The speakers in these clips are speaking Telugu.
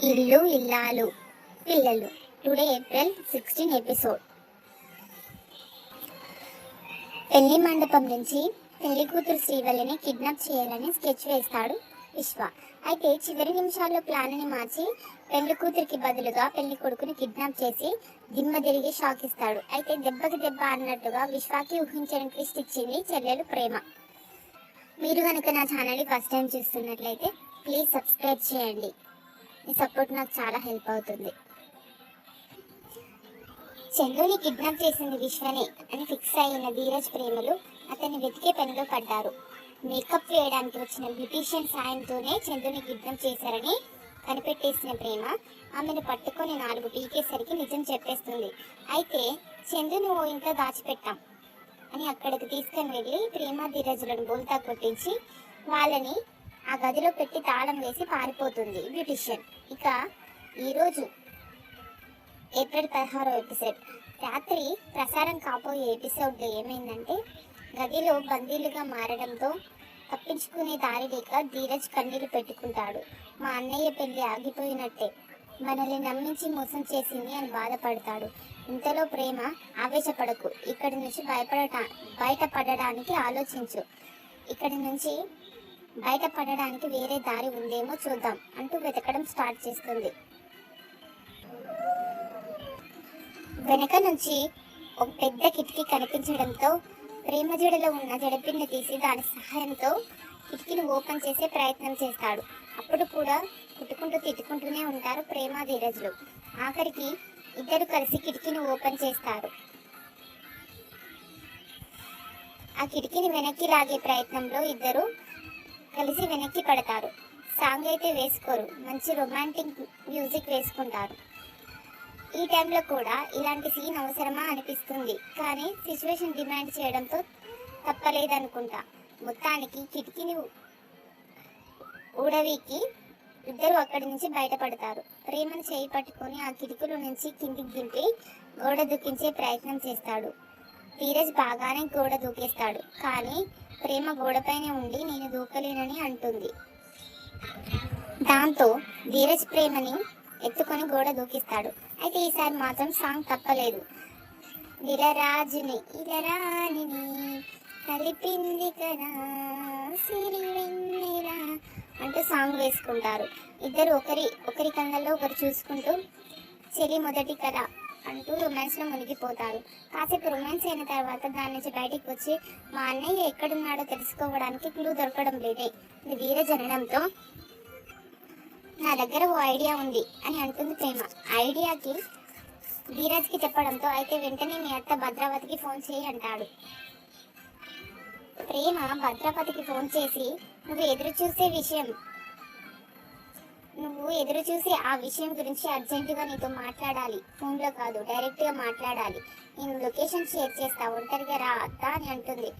ఇల్లు ఇల్లాలు పిల్లలు. Today April 16 episode. పెళ్లి మండపం నుంచి పెళ్లి కూతురు శ్రీవల్లిని కిడ్నాప్ చేయాలని స్కెచ్ వేస్తాడు విశ్వ. అయితే చివరి నిమిషాల్లో ప్లాన్ని మార్చి పెళ్లి కూతురికి బదులుగా పెళ్లి కొడుకుని కిడ్నాప్ చేసి దిమ్మ తిరిగి షాక్ ఇస్తాడు. అయితే దెబ్బకి దెబ్బ అన్నట్టుగా విశ్వాకి ఊహించని ట్విస్ట్ ఇచ్చింది చెల్లెలు ప్రేమ. మీరు కనుక నా ఛానల్ని ఫస్ట్ టైం చూస్తున్నట్లయితే ప్లీజ్ సబ్స్క్రైబ్ చేయండి. మీ సపోర్ట్ నాకు చాలా హెల్ప్ అవుతుంది. చందుని కిడ్నాప్ చేసింది విశ్వనే అని ఫిక్స్ అయిన ధీరజ్ ప్రేమలు అతన్ని వెతికే పనిలో పడ్డారు. మేకప్ వేయడానికి వచ్చిన బ్యూటీషియన్ సాయంతోనే చందుని కిడ్నాప్ చేశారని కనిపెట్టేసిన ప్రేమ ఆమెను పట్టుకొని 4 పీకేసరికి నిజం చెప్పేస్తుంది. అయితే చందును ఓ ఇంట్లో దాచిపెట్టాం అని అక్కడికి తీసుకుని వెళ్ళి ప్రేమ ధీరజులను బోల్తా కొట్టించి వాళ్ళని ఆ గదిలో పెట్టి తాళం వేసి పారిపోతుంది బ్యూటీషియన్. ఇక ఈరోజు ఏప్రిల్ 16 ఎపిసోడ్ రాత్రి ప్రసారం కాబోయే ఎపిసోడ్లో ఏమైందంటే, గదిలో బందీలుగా మారడంతో తప్పించుకునే దారి లేక ధీరజ్ కన్నీళ్లు పెట్టుకుంటాడు. మా అన్నయ్య పెళ్లి ఆగిపోయినట్టే, మనల్ని నమ్మించి మోసం చేసింది అని బాధపడతాడు. ఇంతలో ప్రేమ, ఆవేశపడకు, ఇక్కడి నుంచి బయటపడడానికి ఆలోచించు, ఇక్కడి నుంచి బయటపడడానికి వేరే దారి ఉందేమో చూద్దాం అంటూ వెతకడం స్టార్ట్ చేస్తుంది. వెనక నుంచి ఒక పెద్ద కిటికీ కనిపించడంతో ప్రేమ జడలో ఉన్న జడపిన్ని తీసి దాని సహాయంతో కిటికీని ఓపెన్ చేసే ప్రయత్నం చేస్తాడు. అప్పుడు కూడా తిట్టుకుంటూనే ఉంటారు ప్రేమ ధీరజ్లు. ఆఖరికి ఇద్దరు కలిసి కిటికీని ఓపెన్ చేస్తారు. ఆ కిటికీని వెనక్కి లాగే ప్రయత్నంలో ఇద్దరు కలిసి వెనక్కి పడతారు. సాంగ్ అయితే వేసుకోరు, మంచి రొమాంటిక్ మ్యూజిక్ వేసుకుంటారు. ఈ టైంలో కూడా ఇలాంటి సీన్ అవసరమా అనిపిస్తుంది, కానీ సిచ్యువేషన్ డిమాండ్ చేయడంతో తప్పలేదనుకుంటా. మొత్తానికి కిటికీని ఊడవీకి ఇద్దరు అక్కడి నుంచి బయటపడతారు. ప్రేమను చేయి పట్టుకొని ఆ కిటికీల నుంచి కిందికి దింపి గోడ దూకించే ప్రయత్నం చేస్తాడు. ధీరజ్ బాగానే గోడ దూకేస్తాడు, కానీ ప్రేమ గోడపైనే ఉండి నేను దూకలేనని అంటుంది. దాంతో ధీరజ్ ప్రేమని ఎత్తుకొని గోడ దూకిస్తాడు. అయితే ఈసారి మాత్రం సాంగ్ తప్పలేదు. ఇలరాజుని ఇలరాణిని కలిపింది కదా సిరి వెన్నెల అంటూ సాంగ్ వేసుకుంటారు. ఇద్దరు ఒకరి కళ్ళల్లో ఒకరు చూసుకుంటూ చెలి మొదటి కళ అంటూ రొమాన్స్లో మునిగిపోతారు. కాసేపు రొమాన్స్ అయిన తర్వాత దాని నుంచి బయటికి వచ్చి మా అన్నయ్య ఎక్కడున్నాడో తెలుసుకోవడానికి క్లూ దొరకడం లేదే ఇది ధీరజ్ అనడంతో, నా దగ్గర ఓ ఐడియా ఉంది అని అంటుంది ప్రేమ. ఐడియాకి ధీరజ్కి చెప్పడంతో, అయితే వెంటనే మీ అత్త భద్రావతికి ఫోన్ చేయి అంటాడు. ప్రేమ భద్రావతికి ఫోన్ చేసి నువ్వు ఎదురు చూసే ఆ విషయం గురించి అర్జెంటుగా నీతో మాట్లాడాలి, ఫోన్లో కాదు డైరెక్ట్గా మాట్లాడాలి, నేను లొకేషన్ షేర్ చేస్తా, ఒంటరిగా రా అత్త అని అంటుంది.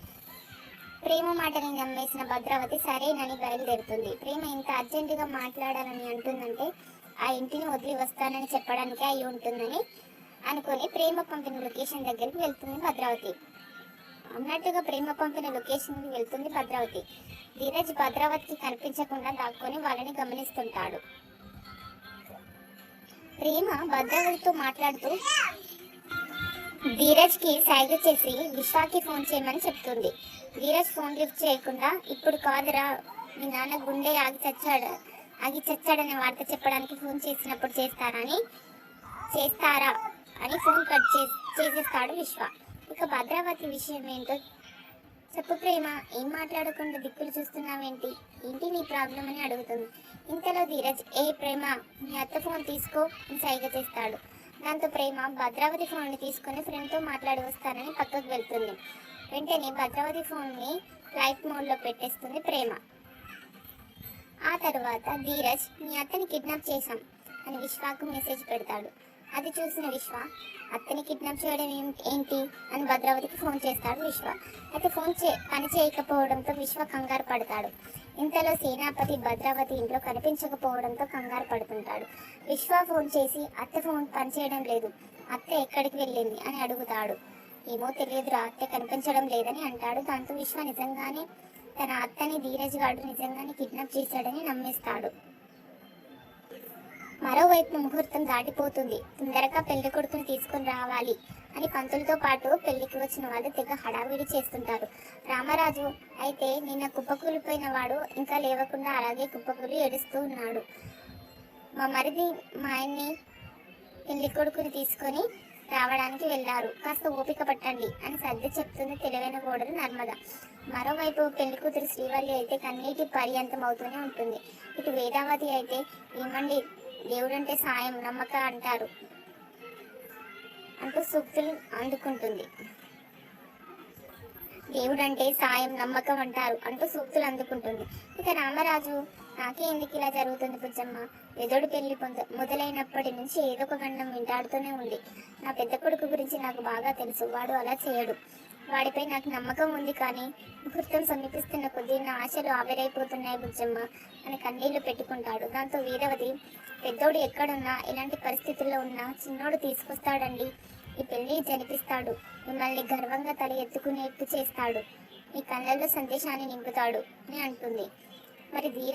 ప్రేమ మాటని నమ్మేసిన భద్రావతి సరేనని బయలుదేరుతుంది. ప్రేమ ఇంత అర్జెంటుగా మాట్లాడాలని అంటుందంటే ఆ ఇంటిని వదిలి వస్తానని చెప్పడానికే అయి ఉంటుందని అనుకుని ప్రేమ పంపిన లొకేషన్ దగ్గరికి వెళ్తుంది భద్రావతి. అన్నట్టుగా ప్రేమ పంపిన లొకేషన్కి వెళ్తుంది భద్రావతి. ధీరజ్ భద్రావతికి కనిపించకుండా దాక్కొని వాళ్ళని గమనిస్తుంటాడు. ప్రేమ భద్రావతితో మాట్లాడుతూ ధీరజ్కి సైగ చేసి విశ్వాకి ఫోన్ చేయమని చెప్తుంది. ధీరజ్ ఫోన్ లిఫ్ట్ చేయకుండా, ఇప్పుడు కాదురా, మీ నాన్న గుండె ఆగి చచ్చాడనే వార్త చెప్పడానికి ఫోన్ చేసినప్పుడు చేస్తారా అని ఫోన్ కట్ చేసేస్తాడు విశ్వ. ఇక భద్రావతి విషయం ఏంటో చెప్పు ప్రేమ, ఏం మాట్లాడకుండా దిక్కులు చూస్తున్నావేంటి, ఏంటి నీ ప్రాబ్లం అని అడుగుతుంది. ఇంతలో ధీరజ్, ఏ ప్రేమ, మీ అత్త ఫోన్ తీసుకో అని సైగ చేస్తాడు. దాంతో ప్రేమ భద్రావతి ఫోన్ని తీసుకుని ఫ్రెండ్తో మాట్లాడి వస్తానని పక్కకు వెళ్తుంది. వెంటనే భద్రావతి ఫోన్ని ఫ్లైట్ మోడ్లో పెట్టేస్తుంది ప్రేమ. ఆ తర్వాత ధీరజ్, మీ అత్తని కిడ్నాప్ చేశాం అని విశ్వాకు మెసేజ్ పెడతాడు. అది చూసిన విశ్వ, అత్తని కిడ్నాప్ చేయడం ఏంటి అని భద్రావతికి ఫోన్ చేస్తాడు విశ్వ. అయితే పని చేయకపోవడంతో విశ్వ కంగారు పడతాడు. ఇంతలో సేనాపతి భద్రావతి ఇంట్లో కనిపించకపోవడంతో కంగారు పడుతుంటాడు. విశ్వ ఫోన్ చేసి అత్త ఫోన్ పనిచేయడం లేదు, అత్త ఎక్కడికి వెళ్ళింది అని అడుగుతాడు. ఏమో తెలియదురా, అత్త కనిపించడం లేదని అంటాడు. దాంతో విశ్వ నిజంగానే తన అత్తని ధీరజ్ గాడు నిజంగానే కిడ్నాప్ చేశాడని నమ్మేస్తాడు. మరోవైపు ముహూర్తం దాటిపోతుంది. తొందరగా పెళ్లి కొడుకుని తీసుకుని రావాలి అని పంతులతో పాటు పెళ్లికి వచ్చిన వాళ్ళు తెగ హడావిడి చేస్తుంటారు. రామరాజు అయితే నిన్న కుప్పకూలిపోయిన వాడు ఇంకా లేవకుండా అలాగే కుప్పకూలి ఏడుస్తూ ఉన్నాడు. మా మరిది మా ఆయన్ని పెళ్లి కొడుకుని తీసుకొని రావడానికి వెళ్ళారు, కాస్త ఓపిక పట్టండి అని సర్ది చెప్తుంది తెలివైన కోడలు నర్మద. మరోవైపు పెళ్లి కూతురు శ్రీవల్లి అయితే కన్నీటి పర్యంతం అవుతూనే ఉంటుంది. ఇటు వేదావతి అయితే ఏమండి, దేవుడంటే సాయం నమ్మక అంటారు అంటూ సూక్తులు అందుకుంటుంది. దేవుడంటే సాయం నమ్మకం అంటారు అంటూ సూక్తులు అందుకుంటుంది. ఇక రామరాజు, నాకే ఎందుకు ఇలా జరుగుతుంది బుజ్జమ్మ, పెదోడి పెళ్లి మొదలైనప్పటి నుంచి ఏదో ఒక గండం వెంటాడుతూనే ఉంది. నా పెద్ద కొడుకు గురించి నాకు బాగా తెలుసు, వాడు అలా చేయడు. వాడిపై నాకు నమ్మకం ఉంది, కానీ ముహూర్తం సమీపిస్తున్న కొద్దీ నా ఆశలు ఆవిరైపోతున్నాయి బుజ్జమ్మ అని కన్నీళ్లు పెట్టుకుంటాడు. దాంతో వీరవతి, పెద్దోడు ఎక్కడున్నా ఎలాంటి పరిస్థితుల్లో ఉన్నా చిన్నోడు తీసుకొస్తాడండి, ఈ పెళ్లి జరిపిస్తాడు, మిమ్మల్ని గర్వంగా తల ఎత్తుకునేట్టు చేస్తాడు, మీ కళ్ళల్లో సందేశాన్ని నింపుతాడు అని అంటుంది. మరి ధీరజ్